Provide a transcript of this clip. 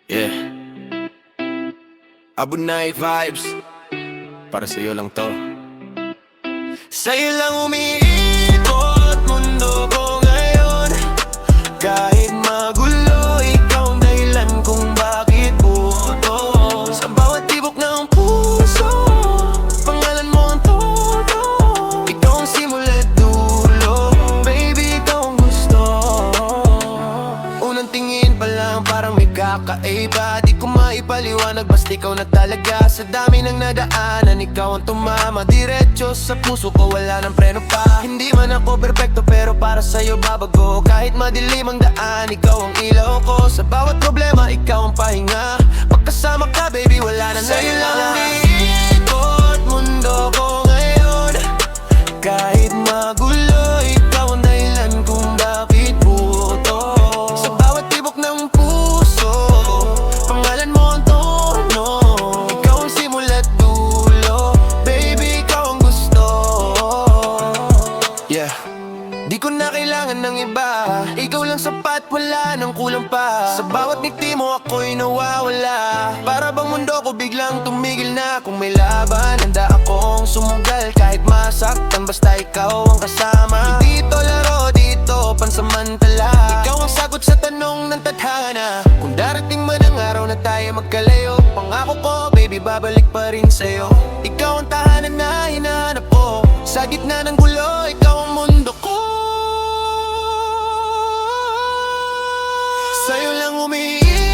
Yeah, Abunay vibes. Para sa'yo lang to. Sa'yo lang umiikot mundo ko ngayon. Kahit magulo, ikaw ang dahilan kung bakit buo to. Sa bawat tibok ng puso, pangalan mo ang todo. Ikaw ang simula't dulo, baby, ikaw ang gusto. Unang tingin pa lang parang may kakaiba. Di ko maipaliwanag basta ikaw na talaga. Sa dami ng nadaanan, ikaw ang tumama diretso sa puso ko, wala ng preno pa. Hindi man ako perfecto pero para sa'yo babago. Kahit madilim ang daan, ikaw ang ilaw ko. Sa bawat problema, ikaw ang pahinga. Pagkasama ka baby, wala na sa'yo lang umiikot mundo ko ngayon. Kahit magulo, ikaw ang dahilan kung bakit buo to. Sa bawat tibok ng puso, pangalan mo ang tono. Ikaw ang simula't dulo, baby, ikaw ang gusto. Yeah, di ko na kailangan ng iba. Ikaw lang sapat, wala nang kulang pa. Sa bawat ngiti mo ako'y nawawala. Para bang mundo ko biglang tumigil na. Kung may laban, handa akong sumugal. Kahit masaktan, basta ikaw ang kasama. Hindi ito laro, dito pansamantala. Ikaw ang sagot sa tanong ng tadhana. Kung darating man ang araw na tayo magkalayo, pangako ko, baby, babalik pa rin sa'yo. Ikaw ang tahanan na hinahanap ko. Sa gitna ng gulo, ikaw ang mundo ko. Sa'yo lang umiikot